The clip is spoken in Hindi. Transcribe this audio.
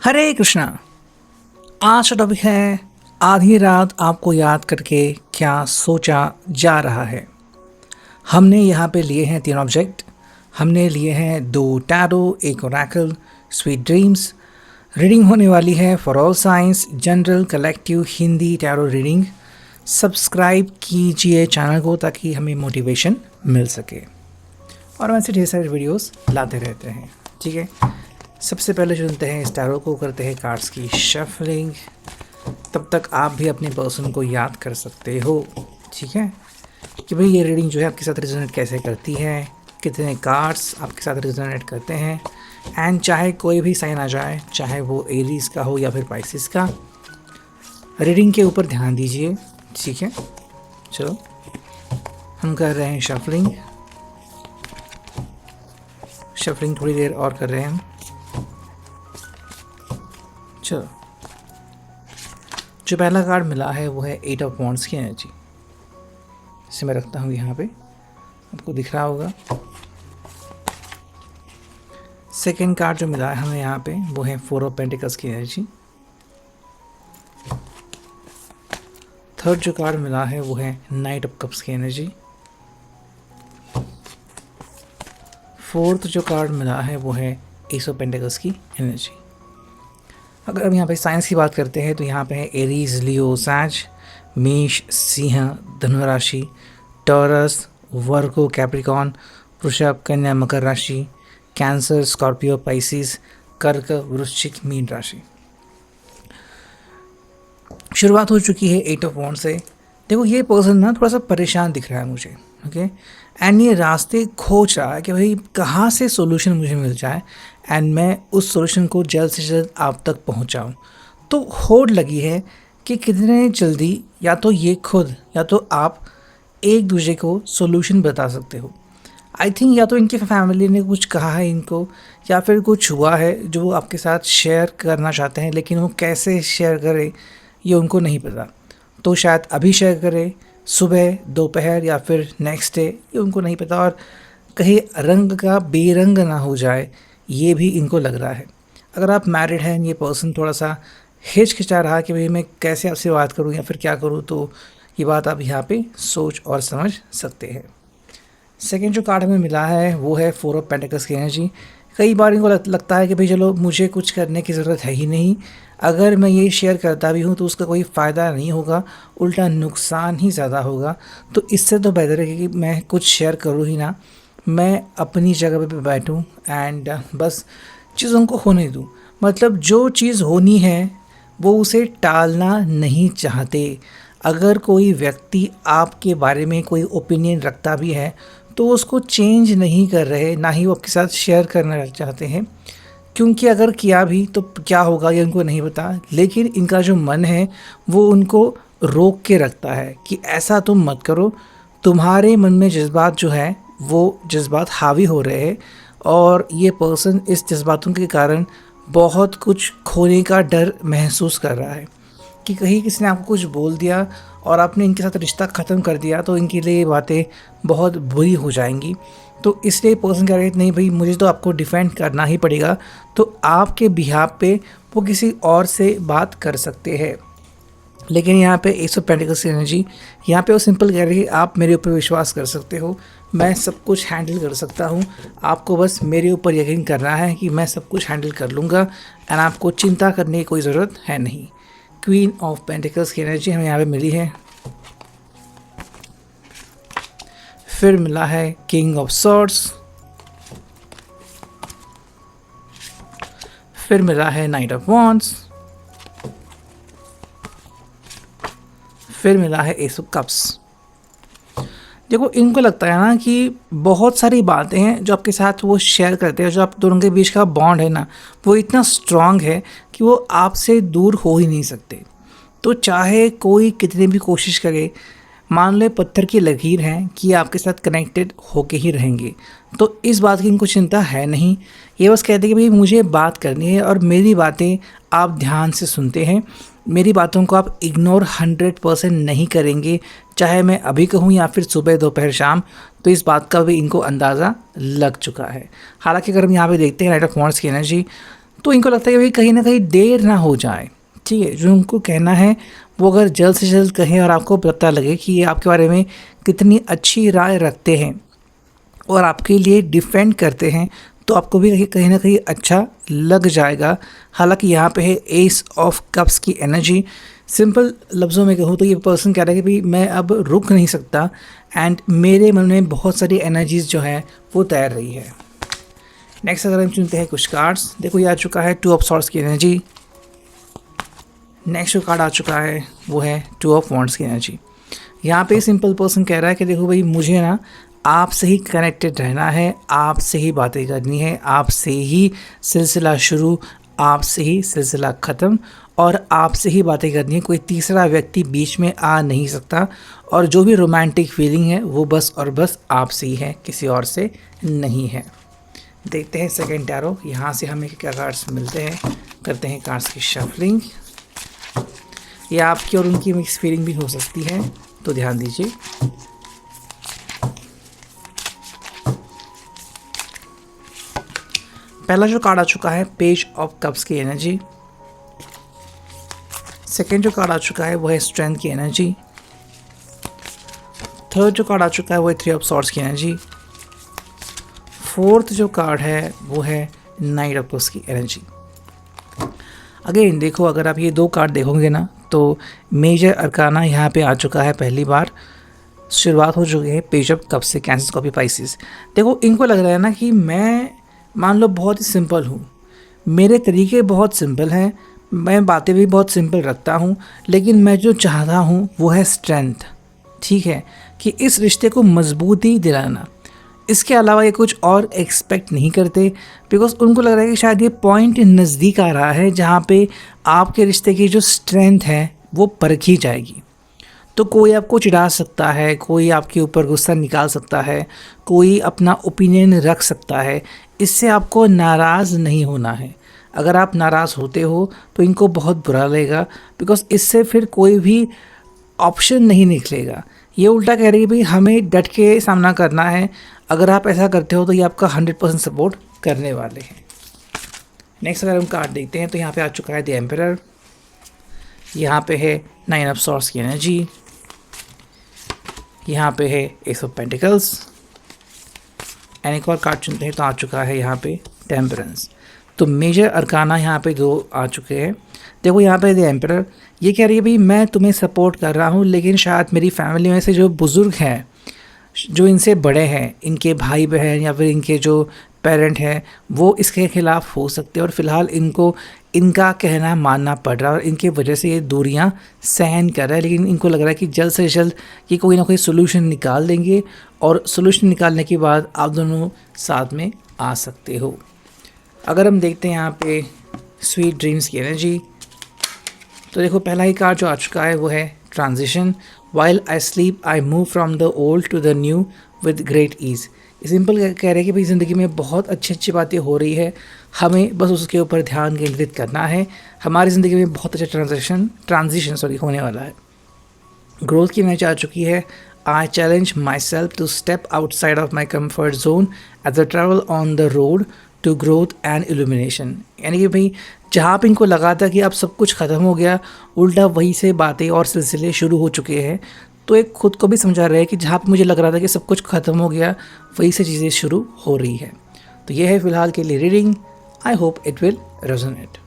हरे कृष्णा। आज का टॉपिक है आधी रात आपको याद करके क्या सोचा जा रहा है। हमने यहाँ पे लिए हैं 3 ऑब्जेक्ट। हमने लिए हैं 2 टैरो, एक ओरेकल, स्वीट ड्रीम्स। रीडिंग होने वाली है for all science general collective Hindi tarot reading. Subscribe कीजिए चैनल को ताकि हमें मोटिवेशन मिल सके और वैसे ढेर सारे वीडियोस लाते रहते हैं। ठीक है, सबसे पहले चुनते हैं इस टैरो को, करते हैं कार्ड्स की शफलिंग। तब तक आप भी अपने पर्सन को याद कर सकते हो। ठीक है, कि भाई ये रीडिंग जो है आपके साथ रिजोनेट कैसे करती है, कितने कार्ड्स आपके साथ रिजोनेट करते हैं। एंड चाहे कोई भी साइन आ जाए, चाहे वो एरीज का हो या फिर पाइसिस का, रीडिंग के ऊपर ध्यान दीजिए। ठीक है, चलो हम कर रहे हैं शफलिंग थोड़ी देर और कर रहे हैं हम। चलो, जो पहला कार्ड मिला है वो है 8 ऑफ वॉन्ड्स की एनर्जी। इसे मैं रखता हूँ यहाँ पे, आपको दिख रहा होगा। सेकेंड कार्ड जो मिला है हमें यहाँ पे वो है 4 ऑफ पेंटिकल्स की एनर्जी। थर्ड जो कार्ड मिला है वो है नाइट ऑफ कप्स की एनर्जी। फोर्थ जो कार्ड मिला है वो है एस ऑफ पेंटिकल्स की एनर्जी। अगर हम यहाँ पे साइंस की बात करते हैं तो यहाँ पे है एरीज, लियो, सैज, मेष, सिंह, धनु राशि, टॉरस, वर्गो, कैप्रिकॉन, वृषभ, कन्या, मकर राशि, कैंसर, स्कॉर्पियो, पाइसिस, कर्क, वृश्चिक, मीन राशि। शुरुआत हो चुकी है 8 ऑफ वॉन्ड्स से। देखो, ये पर्सन ना थोड़ा सा परेशान दिख रहा है मुझे। ओके, एंड ये रास्ते खोज रहा है कि भाई कहाँ से सोल्यूशन मुझे मिल जाए एंड मैं उस सोल्यूशन को जल्द से जल्द आप तक पहुँचाऊँ। तो होड़ लगी है कि कितने जल्दी या तो ये खुद या तो आप एक दूसरे को सोल्यूशन बता सकते हो। आई थिंक या तो इनकी फैमिली ने कुछ कहा है इनको, या फिर कुछ हुआ है जो वो आपके साथ शेयर करना चाहते हैं, लेकिन वो कैसे शेयर करें ये उनको नहीं पता। तो शायद अभी शेयर करें, सुबह, दोपहर या फिर नेक्स्ट डे, ये उनको नहीं पता। और कहीं रंग का बेरंग ना हो जाए, ये भी इनको लग रहा है। अगर आप मैरिड हैं, ये पर्सन थोड़ा सा हिचकिचा रहा कि भाई मैं कैसे आपसे बात करूं या फिर क्या करूं, तो ये बात आप यहाँ पे सोच और समझ सकते हैं। सेकेंड जो कार्ड हमें मिला है वो है 4 ऑफ पेंटिकल्स की एनर्जी। कई बार इनको लगता है कि भाई चलो मुझे कुछ करने की ज़रूरत है ही नहीं, अगर मैं ये शेयर करता भी हूँ तो उसका कोई फ़ायदा नहीं होगा, उल्टा नुकसान ही ज़्यादा होगा। तो इससे तो बेहतर है कि मैं कुछ शेयर करूँ ही ना, मैं अपनी जगह पे बैठूँ एंड बस चीज़ों को होने दूँ। मतलब जो चीज़ होनी है वो उसे टालना नहीं चाहते। अगर कोई व्यक्ति आपके बारे में कोई ओपिनियन रखता भी है तो उसको चेंज नहीं कर रहे, ना ही वो आपके साथ शेयर करना चाहते हैं, क्योंकि अगर किया भी तो क्या होगा ये उनको नहीं पता। लेकिन इनका जो मन है वो उनको रोक के रखता है कि ऐसा तुम मत करो। तुम्हारे मन में जज्बात जो है वो जज्बात हावी हो रहे हैं और ये पर्सन इस जज्बातों के कारण बहुत कुछ खोने का डर महसूस कर रहा है कि कहीं किसी ने आपको कुछ बोल दिया और आपने इनके साथ रिश्ता ख़त्म कर दिया तो इनके लिए ये बातें बहुत बुरी हो जाएंगी। तो इसलिए पर्सन कह रहे नहीं भाई, मुझे तो आपको डिफेंड करना ही पड़ेगा। तो आपके बिहाफ पे वो किसी और से बात कर सकते हैं। लेकिन यहाँ पे एस ऑफ पेंटिकल्स की एनर्जी, यहाँ पे वो सिंपल कह रही है आप मेरे ऊपर विश्वास कर सकते हो, मैं सब कुछ हैंडल कर सकता हूँ, आपको बस मेरे ऊपर यकीन करना है कि मैं सब कुछ हैंडल कर लूँगा एंड आपको चिंता करने की कोई ज़रूरत है नहीं। क्वीन ऑफ पेंटिकल्स की एनर्जी हमें यहाँ पे मिली है। फिर मिला है किंग ऑफ सॉर्ड्स, फिर मिला है नाइट ऑफ वॉन्ड्स, फिर मिला है एस ऑफ कप्स। देखो, इनको लगता है ना कि बहुत सारी बातें हैं जो आपके साथ वो शेयर करते हैं, जो आप दोनों के बीच का बॉन्ड है ना वो इतना स्ट्रांग है कि वो आपसे दूर हो ही नहीं सकते। तो चाहे कोई कितनी भी कोशिश करे, मान लो पत्थर की लकीर है कि आपके साथ कनेक्टेड होके ही रहेंगे, तो इस बात की इनको चिंता है नहीं। ये बस कहते हैं कि भाई मुझे बात करनी है और मेरी बातें आप ध्यान से सुनते हैं, मेरी बातों को आप इग्नोर 100% नहीं करेंगे, चाहे मैं अभी कहूँ या फिर सुबह, दोपहर, शाम। तो इस बात का भी इनको अंदाज़ा लग चुका है। हालांकि अगर हम यहाँ पे देखते हैं नाइट ऑफ वॉन्ड्स की एनर्जी, तो इनको लगता है कि भाई कहीं ना कहीं देर ना हो जाए, ठीक है। जो उनको कहना है वो अगर जल्द से जल्द कहें और आपको पता लगे कि ये आपके बारे में कितनी अच्छी राय रखते हैं और आपके लिए डिफेंड करते हैं, तो आपको भी कहीं ना कहीं अच्छा लग जाएगा। हालांकि यहाँ पे है एस ऑफ कप्स की एनर्जी। सिंपल लफ्ज़ों में कहूँ तो ये पर्सन कह रहा है कि भाई मैं अब रुक नहीं सकता एंड मेरे मन में बहुत सारी एनर्जीज जो है वो तैर रही है। नेक्स्ट अगर हम चुनते हैं कुछ कार्ड्स, देखो ये आ चुका है टू ऑफ सॉर्ड्स की एनर्जी। नेक्स्ट जो कार्ड आ चुका है वो है टू ऑफ वॉन्ड्स की एनर्जी। यहाँ पे सिंपल पर्सन कह रहा है कि देखो भाई मुझे ना आपसे ही कनेक्टेड रहना है, आपसे ही बातें करनी है, आपसे ही सिलसिला शुरू, आपसे ही सिलसिला ख़त्म और आपसे ही बातें करनी है। कोई तीसरा व्यक्ति बीच में आ नहीं सकता और जो भी रोमांटिक फीलिंग है वो बस और बस आपसे ही है, किसी और से नहीं है। देखते हैं सेकेंड टैरो, यहाँ से हमें क्या कार्ड्स मिलते हैं। करते हैं कार्ड्स की शफलिंग। ये आपकी और उनकी मिक्स फीलिंग भी हो सकती है, तो ध्यान दीजिए। पहला जो कार्ड आ चुका है पेज ऑफ कप्स की एनर्जी। सेकेंड जो कार्ड आ चुका है वो है स्ट्रेंथ की एनर्जी। थर्ड जो कार्ड आ चुका है वो है थ्री ऑफ सॉर्ड्स की एनर्जी। फोर्थ जो कार्ड है वो है नाइट ऑफ कप्स की एनर्जी। अगेन देखो, अगर आप ये दो कार्ड देखोगे ना तो मेजर अरकाना यहाँ पे आ चुका है पहली बार। शुरुआत हो चुकी है पेज ऑफ कप से, कैंसर कॉपी पाइसिस। देखो इनको लग रहा है ना कि मैं मान लो बहुत ही सिंपल हूँ, मेरे तरीके बहुत सिंपल हैं, मैं बातें भी बहुत सिंपल रखता हूँ, लेकिन मैं जो चाहता हूँ वो है स्ट्रेंथ, ठीक है, कि इस रिश्ते को मजबूती दिलाना। इसके अलावा ये कुछ और एक्सपेक्ट नहीं करते, बिकॉज उनको लग रहा है कि शायद ये पॉइंट नज़दीक आ रहा है जहाँ पे आपके रिश्ते की जो स्ट्रेंथ है वो परखी जाएगी। तो कोई आपको चिढ़ा सकता है, कोई आपके ऊपर गुस्सा निकाल सकता है, कोई अपना ओपिनियन रख सकता है, इससे आपको नाराज़ नहीं होना है। अगर आप नाराज़ होते हो तो इनको बहुत बुरा लगेगा, बिकॉज इससे फिर कोई भी ऑप्शन नहीं निकलेगा। ये उल्टा कह रही है भाई हमें डट के सामना करना है। अगर आप ऐसा करते हो तो ये आपका 100% सपोर्ट करने वाले हैं। नेक्स्ट अगर हम कार्ड देखते हैं तो यहाँ पे आ चुका है द एम्परर। यहाँ पे है नाइन ऑफ सॉर्ड्स की एनर्जी। यहाँ पे है एस ऑफ पेंटिकल्स। एंड एक और कार्ड चुनते हैं तो आ चुका है यहाँ पे टेम्परेंस। तो मेजर अरकाना यहाँ पे दो आ चुके हैं। देखो यहाँ पे द एम्परर ये कह रही है भाई मैं तुम्हें सपोर्ट कर रहा हूँ, लेकिन शायद मेरी फैमिली में से जो बुज़ुर्ग हैं, जो इनसे बड़े हैं, इनके भाई बहन या फिर इनके जो पेरेंट हैं, वो इसके ख़िलाफ़ हो सकते हैं और फ़िलहाल इनको इनका कहना मानना पड़ रहा है और इनकी वजह से ये दूरियां सहन कर रहा है। लेकिन इनको लग रहा है कि जल्द से जल्द ये कोई ना कोई सोल्यूशन निकाल देंगे और सोल्यूशन निकालने के बाद आप दोनों साथ में आ सकते हो। अगर हम देखते हैं यहाँ पे स्वीट ड्रीम्स की एनर्जी, तो देखो पहला ही कार्ड जो आ चुका है वो है transition. While I sleep I move from the old to the new with great ease. Simple कह रहे हैं कि भाई ज़िंदगी में बहुत अच्छी अच्छी बातें हो रही है, हमें बस उसके ऊपर ध्यान केंद्रित करना है। हमारी ज़िंदगी में बहुत अच्छा ट्रांजिशन होने वाला है। ग्रोथ की एनर्जी आ चुकी है। I challenge myself to step outside of my comfort zone as a travel on the road to growth and illumination. यानी कि भाई जहाँ पे इनको लगा था कि अब सब कुछ ख़त्म हो गया, उल्टा वहीं से बातें और सिलसिले शुरू हो चुके हैं। तो एक खुद को भी समझा रहे हैं कि जहाँ पे मुझे लग रहा था कि सब कुछ ख़त्म हो गया, वहीं से चीज़ें शुरू हो रही है। तो ये है फ़िलहाल के लिए reading. I hope it will resonate.